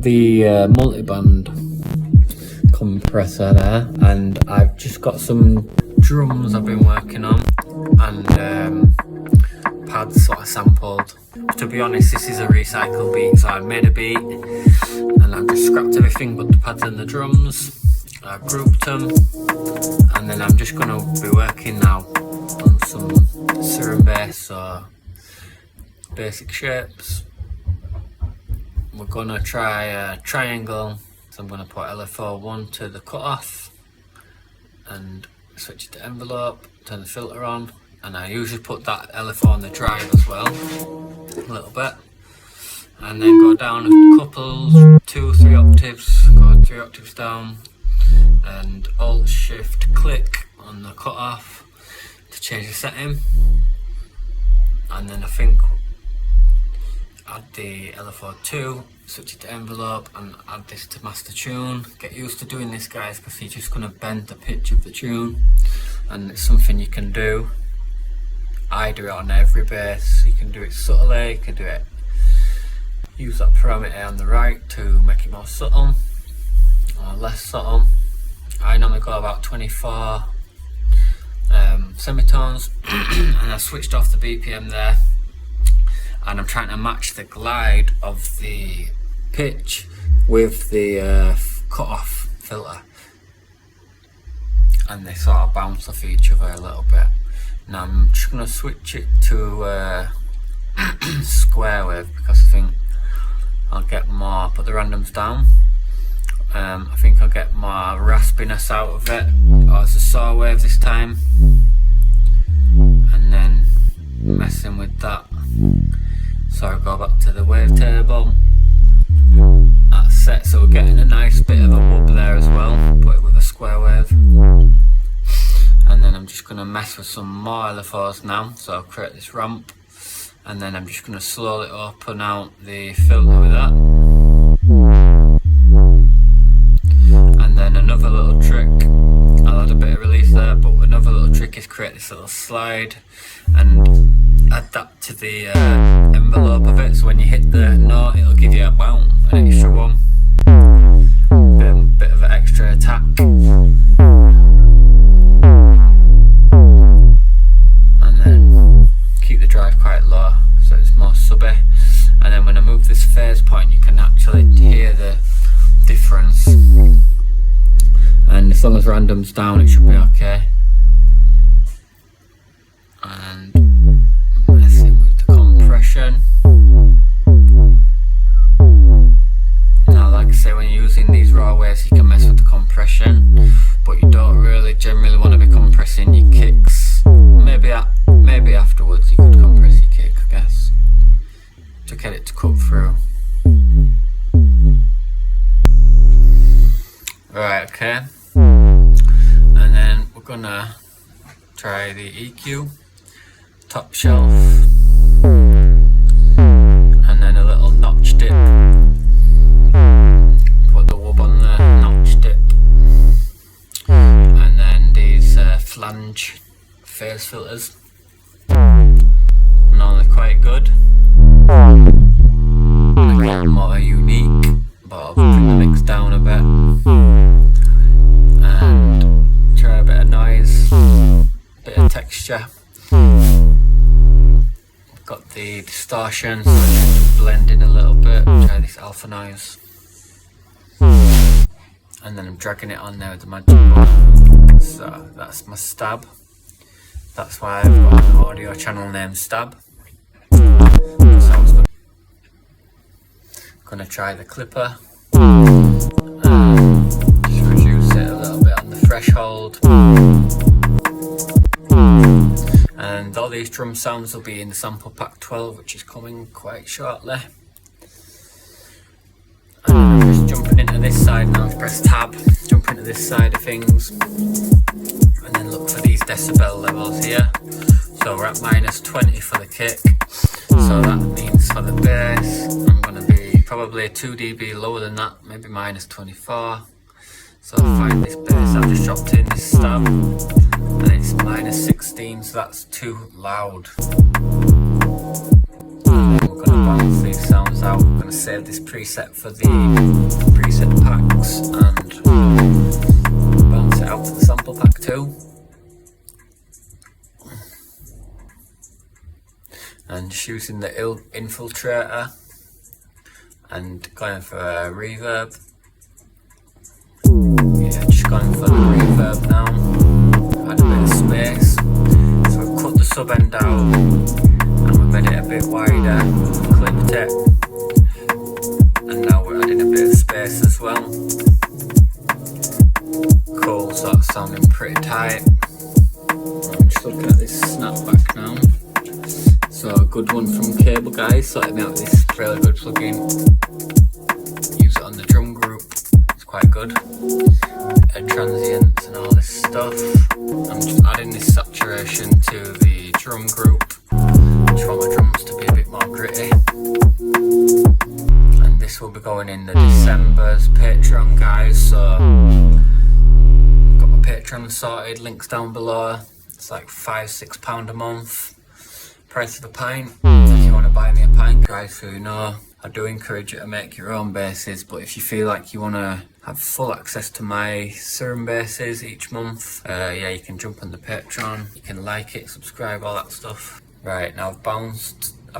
the multi-band compressor there, and I've just got some drums I've been working on and pads sort of sampled. To be honest, this is a recycled beat, so I made a beat and I've just scrapped everything but the pads and the drums. I've grouped them, and then I'm just going to be working now on some serum bass or basic shapes. We're going to try a triangle, so I'm going to put LFO 1 to the cutoff and switch it to envelope, turn the filter on, and I usually put that LFO on the drive as well, a little bit, and then go down a couple, 2-3 octaves, go 3 octaves down, and Alt Shift click on the cutoff to change the setting, and then I think add the LFO 2, switch it to envelope, and add this to master tune. Get used to doing this, guys, because you're just going to bend the pitch of the tune, and it's something you can do. I do it on every bass. You can do it subtly, you can do it, use that parameter on the right to make it more subtle or less subtle. I normally go about 24 semitones and I switched off the BPM there, and I'm trying to match the glide of the pitch with the cut-off filter, and they sort of bounce off each other a little bit. Now I'm just going to switch it to square wave, because I think I'll get more, put the randoms down, I think I'll get more raspiness out of it, or it's a saw wave this time, and then messing with that. So I go back to the wavetable, that's set, so we're getting a nice bit of a wub there as well, but with a square wave. And then I'm just going to mess with some more LFOs now, so I'll create this ramp, and then I'm just going to slowly open out the filter with that. And then another little trick, I'll add a bit of release there, but another little trick is create this little slide and add that to the envelope of it, so when you hit the note it'll give you a bounce, an extra one, bit of an extra attack. And then keep the drive quite low so it's more subby, and then when I move this phase point you can actually hear the difference, and as long as random's down it should be okay. And messing with the compression. Now like I say, when you're using these raw waves you can mess with the compression, but you don't really generally want to be compressing your kicks. Maybe afterwards you could compress your kick, I guess, to get it to cut through. Right, okay. And then we're gonna try the EQ, top shelf, and then a little notch dip. Put the wub on the notch dip, and then these flange phase filters, normally quite good. A bit more unique, but I'll bring the mix down a bit and try a bit of noise, bit of texture. Got the distortion, so I just blend in a little bit, try this alpha noise, and then I'm dragging it on there with the magic button. So that's my stab. That's why I've got an audio channel named Stab. Sounds good. Gonna try the clipper. Just reduce it a little bit on the threshold. And all these drum sounds will be in the sample pack 12, which is coming quite shortly. And I'm just jumping into this side now, press tab, jump into this side of things, and then look for these decibel levels here. So we're at -20 for the kick, so that means for the bass I'm going to be probably 2 dB lower than that, maybe -24. So I'll find this bass I've just dropped in, this stab, and it's -16, so that's too loud. And then we're going to balance these sounds out. I'm going to save this preset for the preset packs and balance it out for the sample pack too. And just using the infiltrator and going for a reverb. Yeah, just going for the reverb now. Add a bit of space. So I've cut the sub end out and we've made it a bit wider, clipped it, and now we're adding a bit of space as well. Cool, so that's sounding pretty tight. I'm just looking at this snapback now. So a good one from Cable Guys, sorted me out this really good plugin. Use it on the drum group, it's quite good. Transients and all this stuff. I'm just adding this saturation to the drum group. I just want my drums to be a bit more gritty. And this will be going in the December's Patreon, guys. So got my Patreon sorted, links down below. It's like £5-6 a month. Price of a pint. If you want to buy me a pint, guys, who know, I do encourage you to make your own basses, but if you feel like you want to have full access to my serum basses each month, yeah, you can jump on the Patreon, you can like it, subscribe, all that stuff. Right, now I've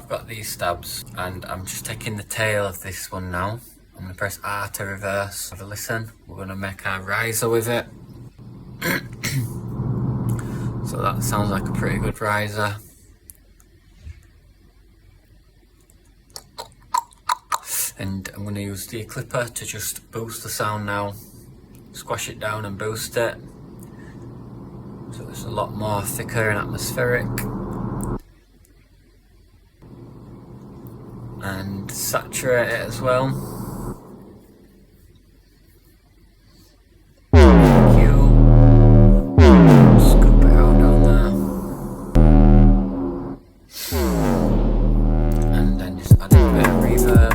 got these stabs, and I'm just taking the tail of this one now. I'm going to press R to reverse. Have a listen. We're going to make our riser with it. So that sounds like a pretty good riser. And I'm going to use the clipper to just boost the sound now. Squash it down and boost it. So it's a lot more thicker and atmospheric. And saturate it as well. Scoop it out down there. And then just add a bit of reverb.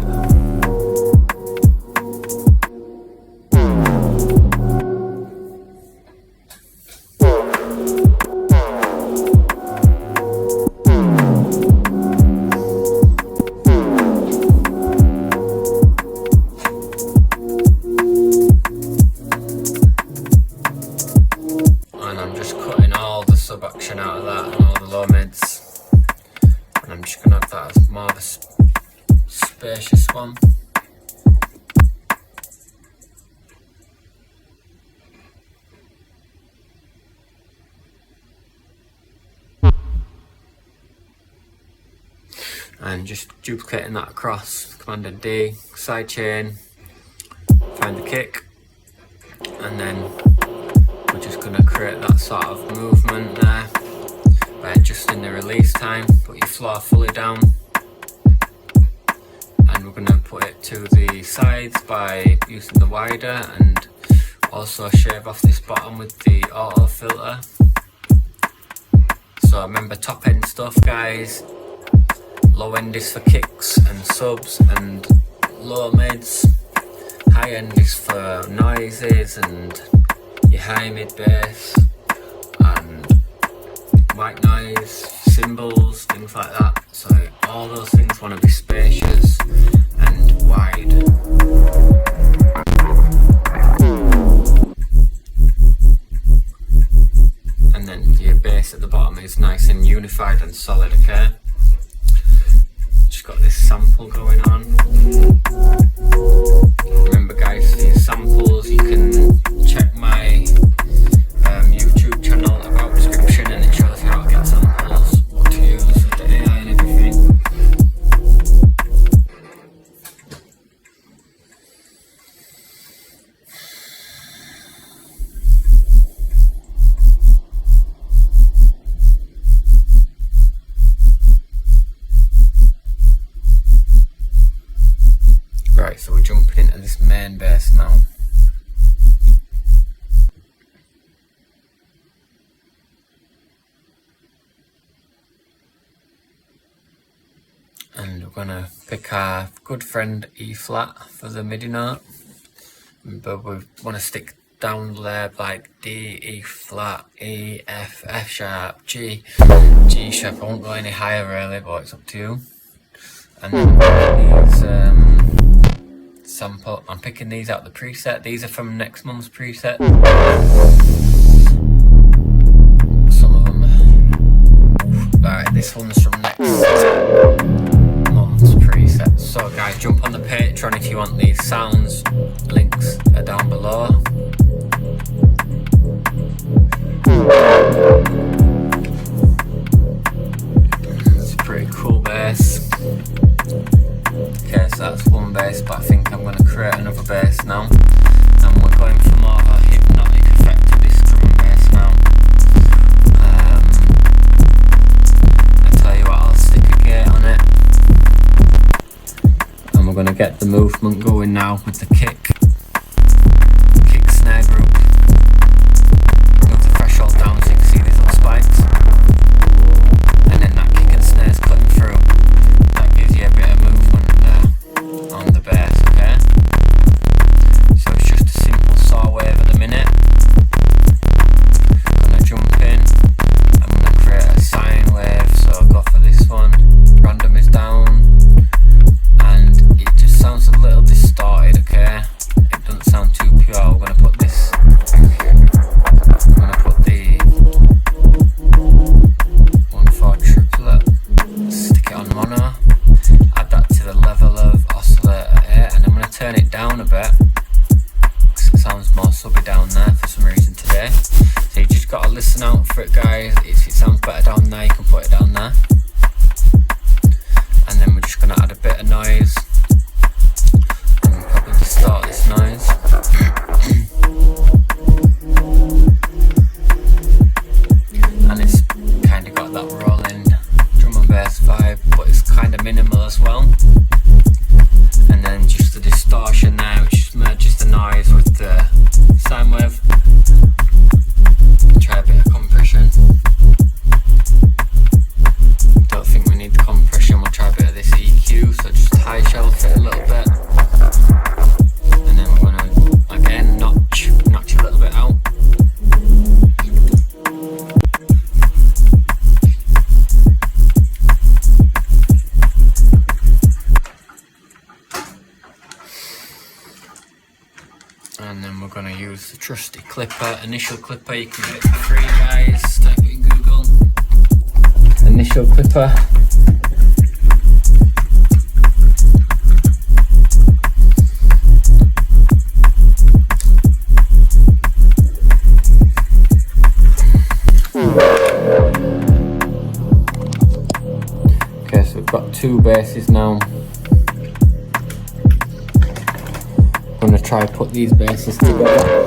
Action out of that and all the low mids, and I'm just going to have that as more of a spacious one. And just duplicating that across, Command D, sidechain, find the kick, and then we're just going to create that sort of movement there by adjusting the release time. Put your floor fully down, and we're going to put it to the sides by using the wider, and also shave off this bottom with the auto filter. So remember, top end stuff, guys, low end is for kicks and subs and low mids, high end is for noises and your high mid bass and white noise, cymbals, things like that. So all those things want to be spacious and wide. And then your bass at the bottom is nice and unified and solid, okay? Just got this sample going on. Remember, guys, for your samples you can check my YouTube channel about description, and it shows you how to get samples, what to use with the AI and everything. Right, so we're jumping into this main bass now. And we're gonna pick our good friend E flat for the MIDI note, but we want to stick down there like D, E flat, E, F, F sharp, G, G sharp. I won't go any higher really, but it's up to you. And then these sample. I'm picking these out the preset. These are from next month's preset. Some of them. Alright, this one's from next month's preset. So guys, jump on the Patreon if you want these sounds. Links are down below. It's a pretty cool bass. Okay, so that's one bass, but I think I'm going to create another bass now. And we're going for more of a hypnotic effect to this drum and bass now. I tell you what, I'll stick a gate on it. And we're going to get the movement going now with the kick snare group. Move the threshold down so you can see these little spikes. And then that kick and snare's cutting through. That gives you a bit of movement there on the bass, okay? So it's just a simple saw wave at the minute. I'm gonna jump in. I'm gonna create a sine wave, so I'll go for this one. Random is down. And it just sounds a little distorted, okay? It doesn't sound too pure. We're gonna put this. I'm gonna put the 1/4 triplet, stick it on mono, add that to the level of oscillator 8, and I'm gonna turn it down a bit because it sounds more subby down there for some reason today. So you just gotta listen out for it, guys. If it sounds better down there, you can put it down there. And then we're just gonna add a bit of noise. And probably distort this noise. And it's kind of got that rolling drum and bass vibe, but it's kind of minimal as well. And then just the distortion there, which just merges the noise with the sine wave. Try a bit of compression. Don't think we need the compression, we'll try a bit of this EQ, so just high shelf it a little bit. And then we're gonna again notch a little bit out. And then we're gonna use the trusty clipper, initial clipper. You can get it for free, guys. Type it in Google. Initial clipper. Okay, so we've got two basses now. I'm going to try and put these basses together.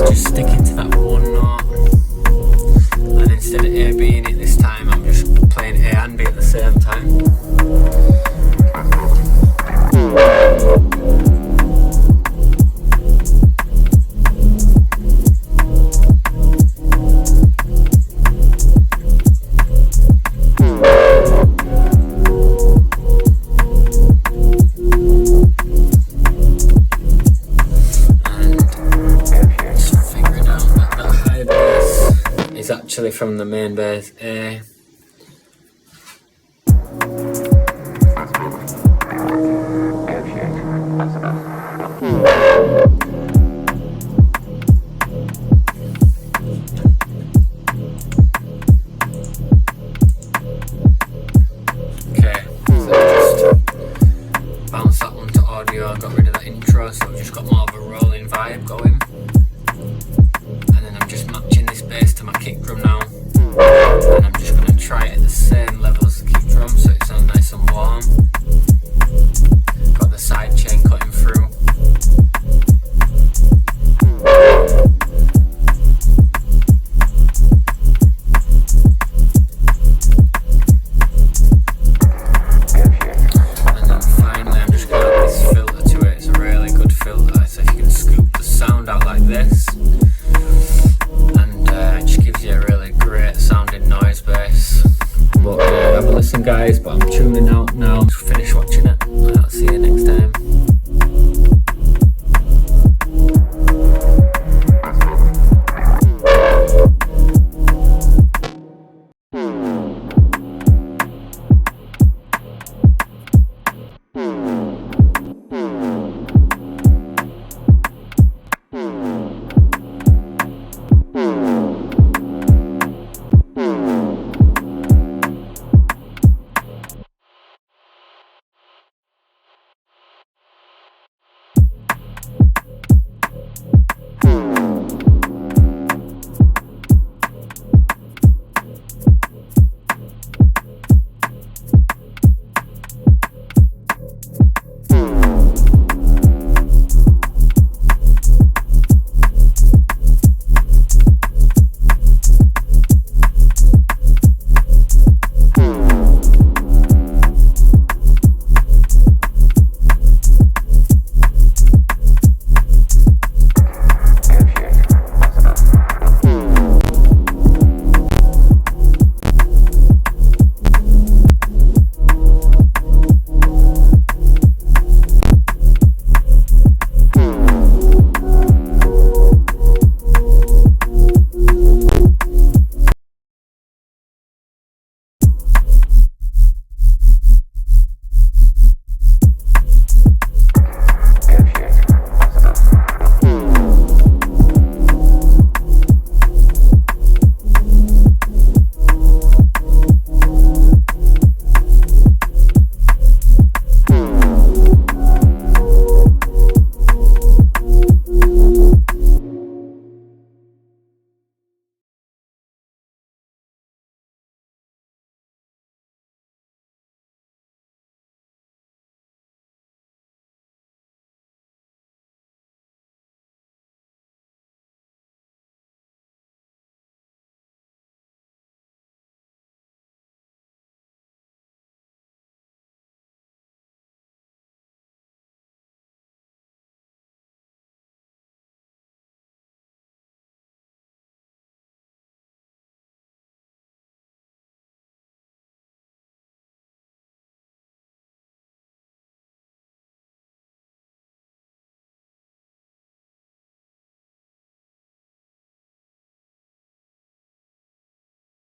Just sticking to that one note, and instead of A, B in it this time, I'm just playing A and B at the same time. Actually from the main bass A. Okay, so just bounce that one to audio, got rid of that intro, so we've just got more of a rolling vibe going. And then I'm just matching this bass to my kick drum now, and I'm just going to try it at the same level as the kick drum so it sounds nice and warm. Got the side chain cutting through. looks